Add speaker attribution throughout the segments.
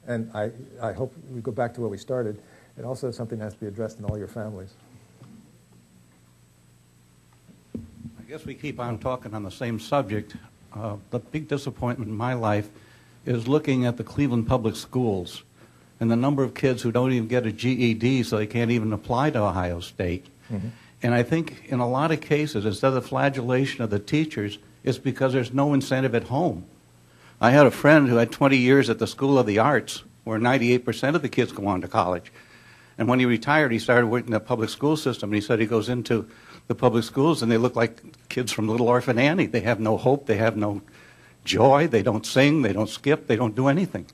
Speaker 1: And I hope we go back to where we started. It also is something that has to be addressed in all your families.
Speaker 2: I guess we keep on talking on the same subject. The big disappointment in my life is looking at the Cleveland public schools and the number of kids who don't even get a GED, so they can't even apply to Ohio State. Mm-hmm. And I think in a lot of cases, instead of the flagellation of the teachers, it's because there's no incentive at home. I had a friend who had 20 years at the School of the Arts, where 98% of the kids go on to college. And when he retired, he started working in the public school system. And he said he goes into the public schools, and they look like kids from Little Orphan Annie. They have no hope. They have no joy. They don't sing. They don't skip. They don't do anything.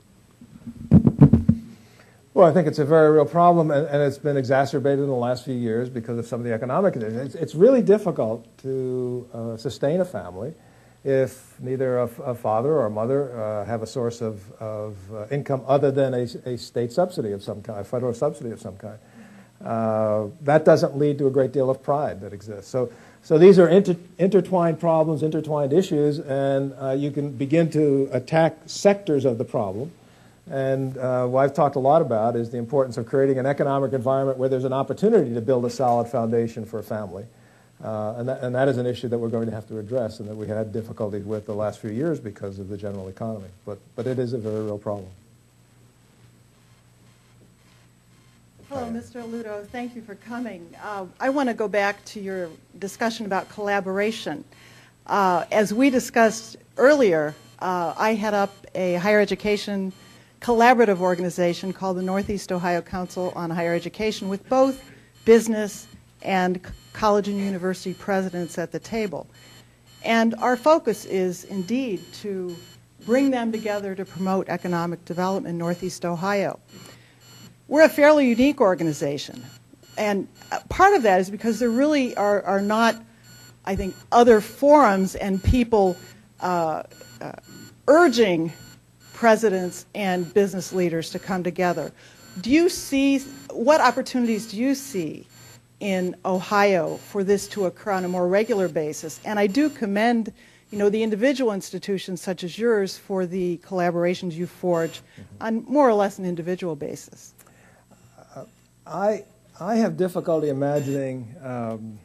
Speaker 1: Well, I think it's a very real problem, and it's been exacerbated in the last few years because of some of the economic conditions. It's really difficult to sustain a family if neither a father or a mother have a source of income other than a state subsidy of some kind, a federal subsidy of some kind. That doesn't lead to a great deal of pride that exists. So these are intertwined problems, intertwined issues, and you can begin to attack sectors of the problem. And what I've talked a lot about is the importance of creating an economic environment where there's an opportunity to build a solid foundation for a family. And that is an issue that we're going to have to address and that we had difficulties with the last few years because of the general economy. But it is a very real problem.
Speaker 3: Hello, Mr. Alutto. Thank you for coming. I want to go back to your discussion about collaboration. As we discussed earlier, I head up a higher education collaborative organization called the Northeast Ohio Council on Higher Education with both business and college and university presidents at the table. And our focus is indeed to bring them together to promote economic development in Northeast Ohio. We're a fairly unique organization, and part of that is because there really are not, I think, other forums and people urging presidents and business leaders to come together. Do you see, what opportunities do you see in Ohio for this to occur on a more regular basis? And I do commend, the individual institutions such as yours for the collaborations you forge on more or less an individual basis.
Speaker 1: I have difficulty imagining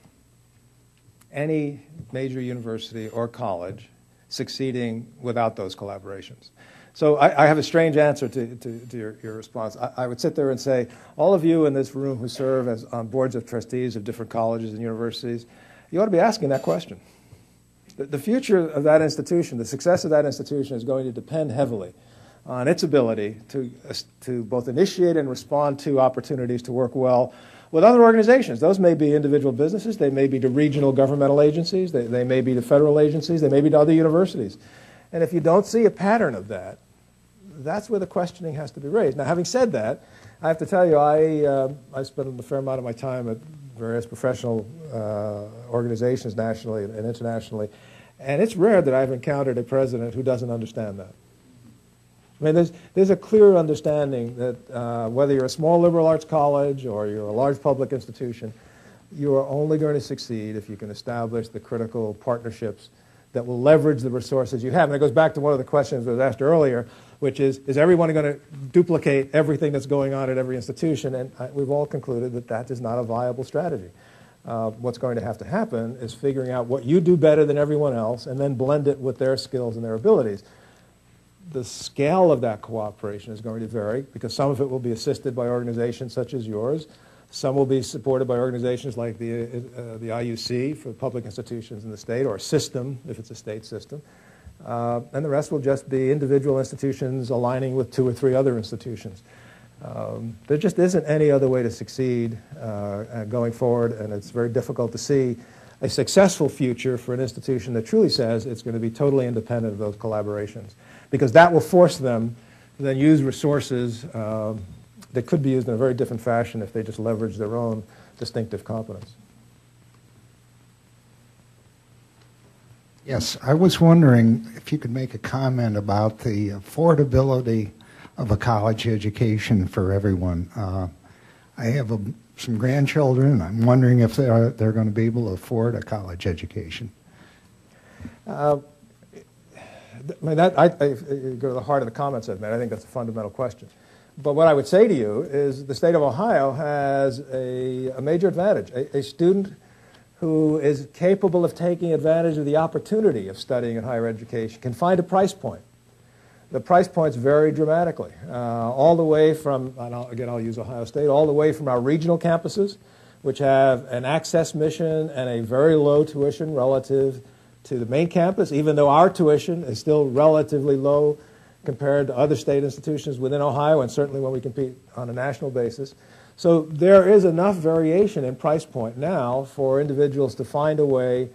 Speaker 1: any major university or college succeeding without those collaborations. So I have a strange answer to your response. I would sit there and say, all of you in this room who serve as on boards of trustees of different colleges and universities, you ought to be asking that question. The future of that institution, the success of that institution is going to depend heavily on its ability to both initiate and respond to opportunities to work well with other organizations. Those may be individual businesses, they may be to regional governmental agencies, they may be to federal agencies, they may be to other universities. And if you don't see a pattern of that, that's where the questioning has to be raised. Now, having said that, I have to tell you, I spent a fair amount of my time at various professional organizations nationally and internationally, and it's rare that I've encountered a president who doesn't understand that. I mean, there's a clear understanding that whether you're a small liberal arts college or you're a large public institution, you are only going to succeed if you can establish the critical partnerships that will leverage the resources you have. And it goes back to one of the questions that was asked earlier, which is everyone going to duplicate everything that's going on at every institution? And we've all concluded that that is not a viable strategy. What's going to have to happen is figuring out what you do better than everyone else and then blend it with their skills and their abilities. The scale of that cooperation is going to vary because some of it will be assisted by organizations such as yours. Some will be supported by organizations like the IUC for public institutions in the state, or a system if it's a state system. And the rest will just be individual institutions aligning with 2 or 3 other institutions. There just isn't any other way to succeed going forward, and it's very difficult to see a successful future for an institution that truly says it's going to be totally independent of those collaborations, because that will force them to then use resources that could be used in a very different fashion if they just leverage their own distinctive competence.
Speaker 4: Yes, I was wondering if you could make a comment about the affordability of a college education for everyone. I have some grandchildren. I'm wondering if they're going to be able to afford a college education.
Speaker 1: I mean, I go to the heart of the comments I've made. I think that's a fundamental question. But what I would say to you is the state of Ohio has a major advantage. A student who is capable of taking advantage of the opportunity of studying in higher education can find a price point. The price points vary dramatically, all the way from, I'll use Ohio State, all the way from our regional campuses, which have an access mission and a very low tuition relative to the main campus, even though our tuition is still relatively low compared to other state institutions within Ohio, and certainly when we compete on a national basis. So there is enough variation in price point now for individuals to find a way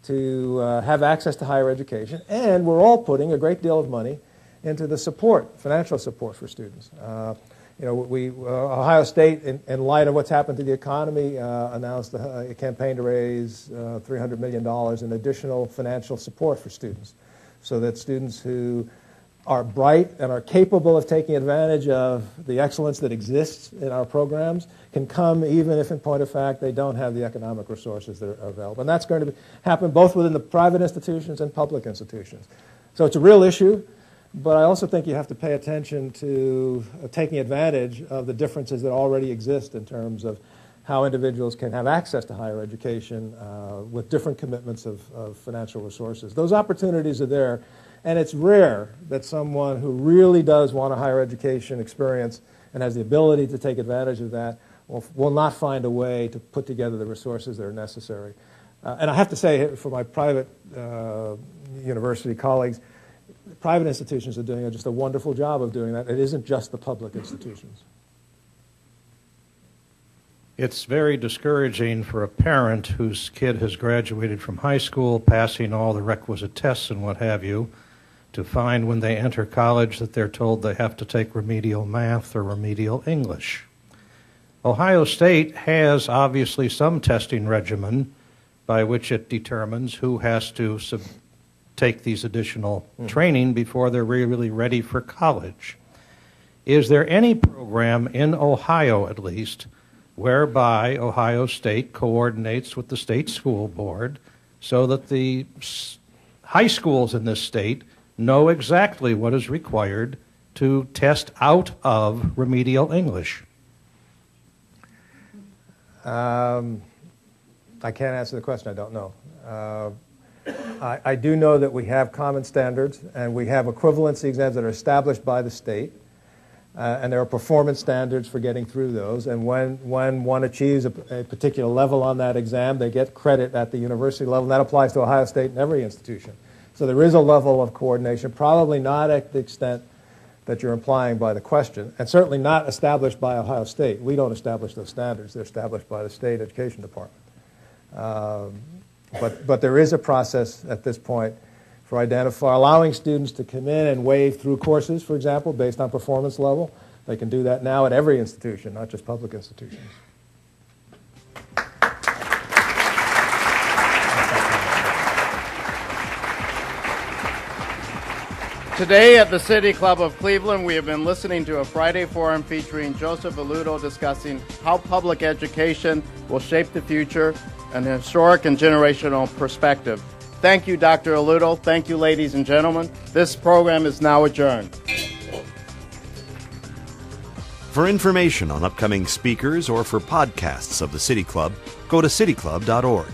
Speaker 1: to have access to higher education, and we're all putting a great deal of money into the support, financial support for students. Ohio State, in light of what's happened to the economy, announced a campaign to raise $300 million in additional financial support for students, so that students who are bright and are capable of taking advantage of the excellence that exists in our programs can come, even if in point of fact they don't have the economic resources that are available. And that's going to happen both within the private institutions and public institutions. So it's a real issue. But I also think you have to pay attention to taking advantage of the differences that already exist in terms of how individuals can have access to higher education with different commitments of financial resources. Those opportunities are there, and it's rare that someone who really does want a higher education experience and has the ability to take advantage of that will not find a way to put together the resources that are necessary. And I have to say, for my private university colleagues, private institutions are doing just a wonderful job of doing that. It isn't just the public institutions.
Speaker 5: It's very discouraging for a parent whose kid has graduated from high school, passing all the requisite tests and what have you, to find when they enter college that they're told they have to take remedial math or remedial English. Ohio State has obviously some testing regimen by which it determines who has to take these additional training before they're really ready for college. Is there any program in Ohio, at least, whereby Ohio State coordinates with the state school board so that the high schools in this state know exactly what is required to test out of remedial English?
Speaker 1: I can't answer the question. I don't know. I do know that we have common standards, and we have equivalency exams that are established by the state, and there are performance standards for getting through those. And when one achieves a particular level on that exam, they get credit at the university level, and that applies to Ohio State and every institution. So there is a level of coordination, probably not at the extent that you're implying by the question, and certainly not established by Ohio State. We don't establish those standards. They're established by the state education department. But there is a process at this point for allowing students to come in and waive through courses, for example, based on performance level. They can do that now at every institution, not just public institutions.
Speaker 6: Today at the City Club of Cleveland, we have been listening to a Friday Forum featuring Joseph Alutto discussing how public education will shape the future and a historic and generational perspective. Thank you, Dr. Alutto. Thank you, ladies and gentlemen. This program is now adjourned.
Speaker 7: For information on upcoming speakers or for podcasts of the City Club, go to cityclub.org.